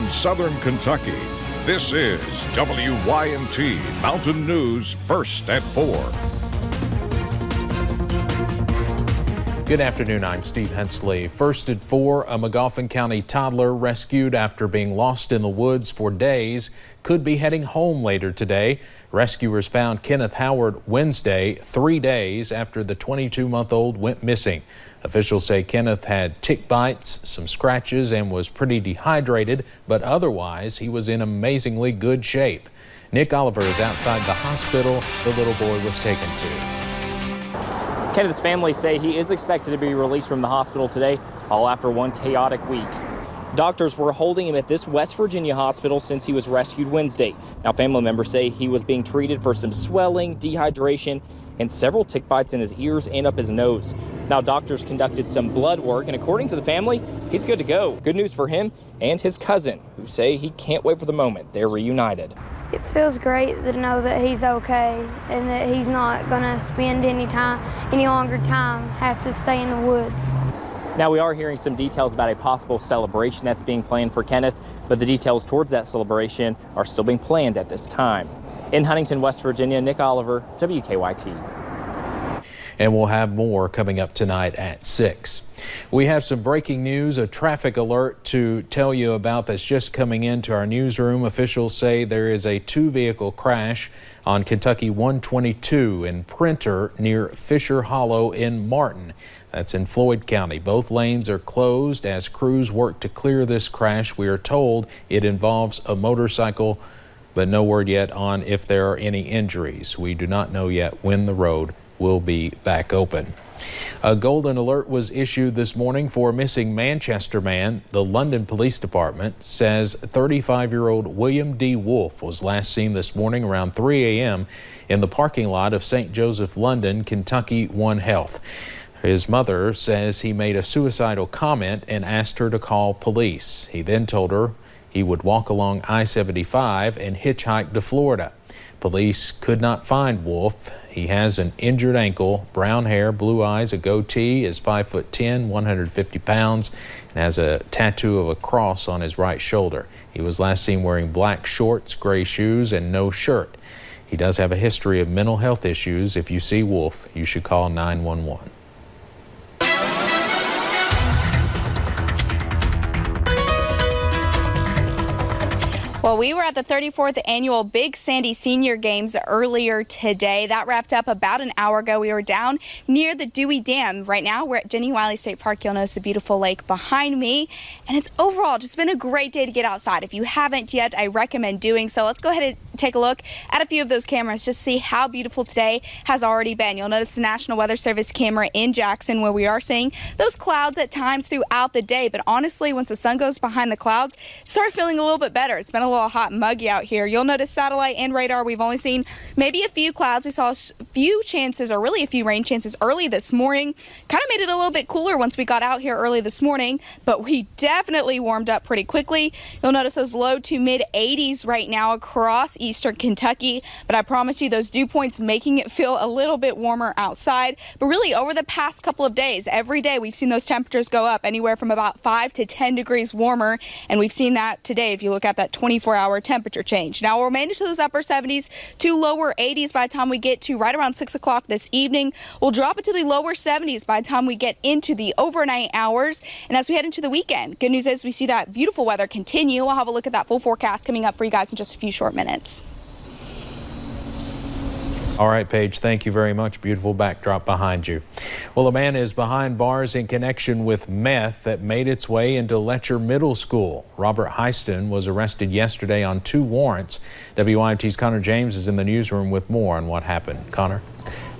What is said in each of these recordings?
southern Kentucky. This is WYMT Mountain News First at 4. Good afternoon, I'm Steve Hensley. First at 4, a Magoffin County toddler rescued after being lost in the woods for days could be heading home later today. Rescuers found Kenneth Howard Wednesday, 3 days after the 22-month-old went missing. Officials say Kenneth had tick bites, some scratches, and was pretty dehydrated, but otherwise he was in amazingly good shape. Nick Oliver is outside the hospital the little boy was taken to. Kenneth's family say he is expected to be released from the hospital today, all after one chaotic week. Doctors were holding him at this West Virginia hospital since he was rescued Wednesday. Now, family members say he was being treated for some swelling, dehydration, and several tick bites in his ears and up his nose. Now, doctors conducted some blood work, and according to the family, he's good to go. Good news for him and his cousin, who say he can't wait for the moment they're reunited. It feels great to know that he's okay and that he's not going to spend any longer time have to stay in the woods. Now, we are hearing some details about a possible celebration that's being planned for Kenneth, but the details towards that celebration are still being planned at this time. In Huntington, West Virginia, Nick Oliver, WKYT. And we'll have more coming up tonight at 6. We have some breaking news, a traffic alert to tell you about that's just coming into our newsroom. Officials say there is a 2-vehicle crash on Kentucky 122 in Printer near Fisher Hollow in Martin. That's in Floyd County. Both lanes are closed as crews work to clear this crash. We are told it involves a motorcycle, but no word yet on if there are any injuries. We do not know yet when the road will be back open. A golden alert was issued this morning for a missing Manchester man. The London Police Department says 35-year-old William D. Wolfe was last seen this morning around 3 a.m. in the parking lot of St. Joseph, London, Kentucky One Health. His mother says he made a suicidal comment and asked her to call police. He then told her he would walk along I-75 and hitchhike to Florida. Police could not find Wolfe. He has an injured ankle, brown hair, blue eyes, a goatee, is 5'10", 150 pounds, and has a tattoo of a cross on his right shoulder. He was last seen wearing black shorts, gray shoes, and no shirt. He does have a history of mental health issues. If you see Wolfe, you should call 911. Well, we were at the 34th annual Big Sandy Senior Games earlier today. That wrapped up about an hour ago. We were down near the Dewey Dam. Right now, we're at Jenny Wiley State Park. You'll notice a beautiful lake behind me. And it's overall just been a great day to get outside. If you haven't yet, I recommend doing so. Let's go ahead and take a look at a few of those cameras, just see how beautiful today has already been. You'll notice the National Weather Service camera in Jackson, where we are seeing those clouds at times throughout the day. But honestly, once the sun goes behind the clouds, it started feeling a little bit better. It's been a little hot and muggy out here. You'll notice satellite and radar, we've only seen maybe a few clouds. We saw a few chances, or really a few rain chances early this morning. Kind of made it a little bit cooler once we got out here early this morning, but we definitely warmed up pretty quickly. You'll notice those low to mid 80s right now across eastern Kentucky, but I promise you those dew points making it feel a little bit warmer outside. But really over the past couple of days, every day we've seen those temperatures go up anywhere from about 5 to 10 degrees warmer, and we've seen that today if you look at that 24-hour temperature change. Now we'll remain into those upper 70s to lower 80s by the time we get to right around 6 o'clock this evening. We'll drop it to the lower 70s by the time we get into the overnight hours. And as we head into the weekend, good news is we see that beautiful weather continue. We'll have a look at that full forecast coming up for you guys in just a few short minutes. All right, Paige, thank you very much. Beautiful backdrop behind you. Well, a man is behind bars in connection with meth that made its way into Letcher Middle School. Robert Heiston was arrested yesterday on 2 warrants. WYMT's Connor James is in the newsroom with more on what happened. Connor?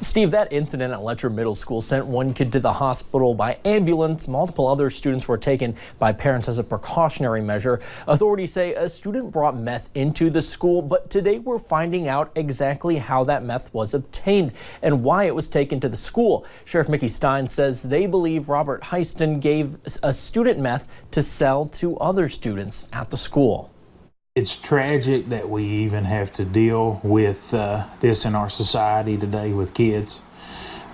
Steve, that incident at Letcher Middle School sent one kid to the hospital by ambulance. Multiple other students were taken by parents as a precautionary measure. Authorities say a student brought meth into the school, but today we're finding out exactly how that meth was obtained and why it was taken to the school. Sheriff Mickey Stein says they believe Robert Heiston gave a student meth to sell to other students at the school. It's tragic that we even have to deal with this in our society today with kids.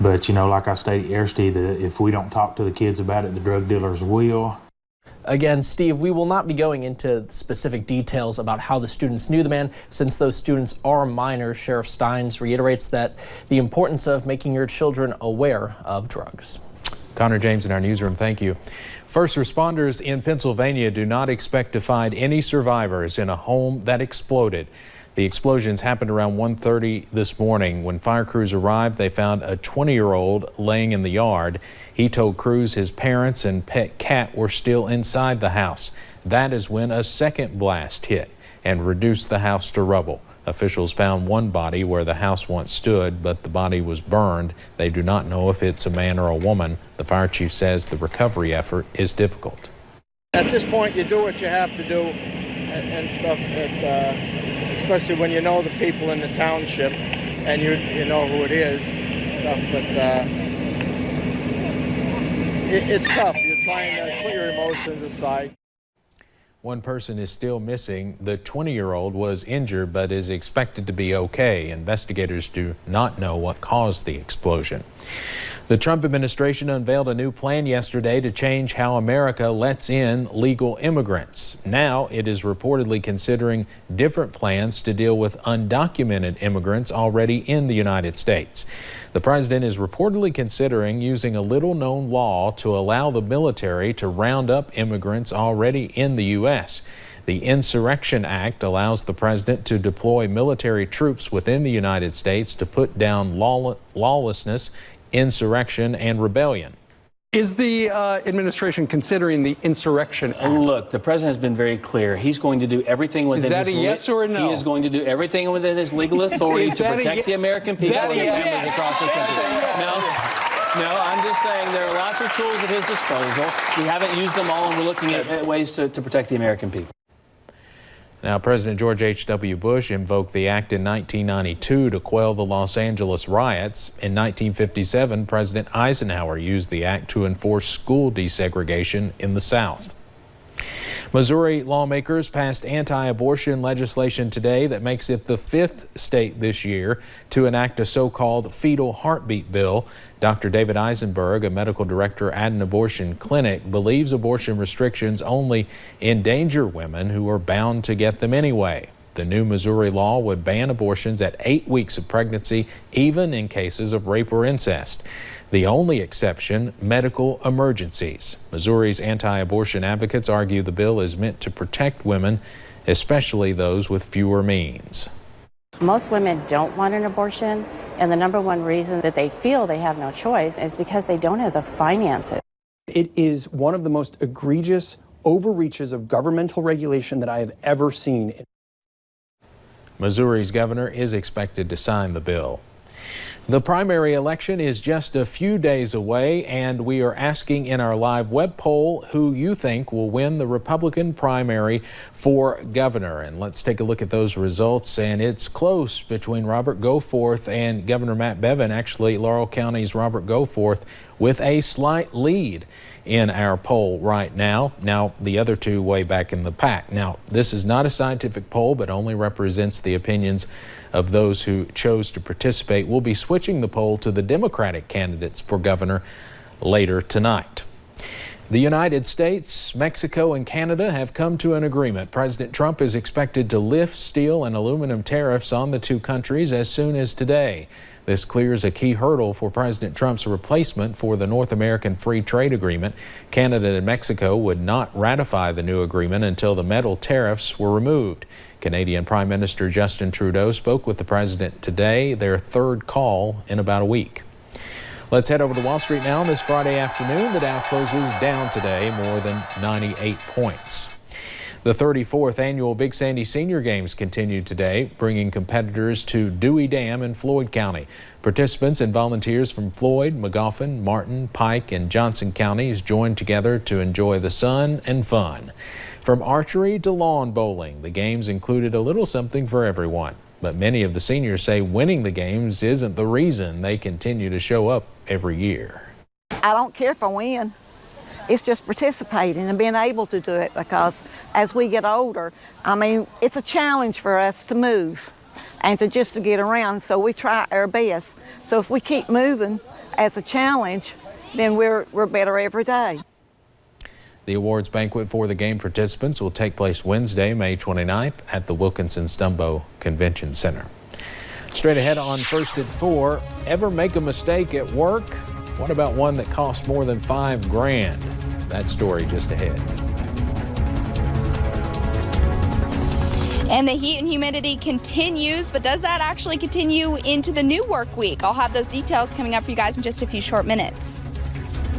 But, you know, like I stated yesterday, if we don't talk to the kids about it, the drug dealers will. Again, Steve, we will not be going into specific details about how the students knew the man, since those students are minors. Sheriff Steins reiterates that the importance of making your children aware of drugs. Connor James in our newsroom, thank you. First responders in Pennsylvania do not expect to find any survivors in a home that exploded. The explosions happened around 1:30 this morning. When fire crews arrived, they found a 20-year-old laying in the yard. He told crews his parents and pet cat were still inside the house. That is when a second blast hit and reduced the house to rubble. Officials found one body where the house once stood, but the body was burned. They do not know if it's a man or a woman. The fire chief says the recovery effort is difficult. At this point, you do what you have to do and stuff, especially when you know the people in the township and you know who it is. Stuff, but it's tough. You're trying to put your emotions aside. One person is still missing. The 20-year-old was injured but is expected to be okay. Investigators do not know what caused the explosion. The Trump administration unveiled a new plan yesterday to change how America lets in legal immigrants. Now it is reportedly considering different plans to deal with undocumented immigrants already in the United States. The president is reportedly considering using a little-known law to allow the military to round up immigrants already in the U.S. The Insurrection Act allows the president to deploy military troops within the United States to put down lawlessness, insurrection, and rebellion. Is the administration considering the Insurrection Act? Look, the president has been very clear. He's going to do everything within his... Is that a yes or a no? He is going to do everything within his legal authority to protect the American people and families across this country. No, I'm just saying there are lots of tools at his disposal. We haven't used them all, and we're looking at ways to protect the American people. Now, President George H.W. Bush invoked the act in 1992 to quell the Los Angeles riots. In 1957, President Eisenhower used the act to enforce school desegregation in the South. Missouri lawmakers passed anti-abortion legislation today that makes it the 5th state this year to enact a so-called fetal heartbeat bill. Dr. David Eisenberg, a medical director at an abortion clinic, believes abortion restrictions only endanger women who are bound to get them anyway. The new Missouri law would ban abortions at 8 weeks of pregnancy, even in cases of rape or incest. The only exception, medical emergencies. Missouri's anti-abortion advocates argue the bill is meant to protect women, especially those with fewer means. Most women don't want an abortion, and the number one reason that they feel they have no choice is because they don't have the finances. It is one of the most egregious overreaches of governmental regulation that I have ever seen. Missouri's governor is expected to sign the bill. The primary election is just a few days away, and we are asking in our live web poll who you think will win the Republican primary for governor. And let's take a look at those results. And it's close between Robert Goforth and Governor Matt Bevin. Actually, Laurel County's Robert Goforth with a slight lead in our poll right now. Now, the other two way back in the pack. Now, this is not a scientific poll, but only represents the opinions of those who chose to participate. We'll be switching the poll to the Democratic candidates for governor later tonight. The United States, Mexico, and Canada have come to an agreement. President Trump is expected to lift steel and aluminum tariffs on the two countries as soon as today. This clears a key hurdle for President Trump's replacement for the North American Free Trade Agreement. Canada and Mexico would not ratify the new agreement until the metal tariffs were removed. Canadian Prime Minister Justin Trudeau spoke with the president today, their third call in about a week. Let's head over to Wall Street now. This Friday afternoon, the Dow closes down today more than 98 points. The 34th annual Big Sandy Senior Games continued today, bringing competitors to Dewey Dam in Floyd County. Participants and volunteers from Floyd, Magoffin, Martin, Pike, and Johnson counties joined together to enjoy the sun and fun. From archery to lawn bowling, the games included a little something for everyone. But many of the seniors say winning the games isn't the reason they continue to show up every year. I don't care if I win. It's just participating and being able to do it, because as we get older, I mean, it's a challenge for us to move and to get around, so we try our best. So if we keep moving as a challenge, then we're better every day. The awards banquet for the game participants will take place Wednesday, May 29th at the Wilkinson-Stumbo Convention Center. Straight ahead on First at 4, ever make a mistake at work? What about one that costs more than $5 grand? That story just ahead. And the heat and humidity continues, but does that actually continue into the new work week? I'll have those details coming up for you guys in just a few short minutes.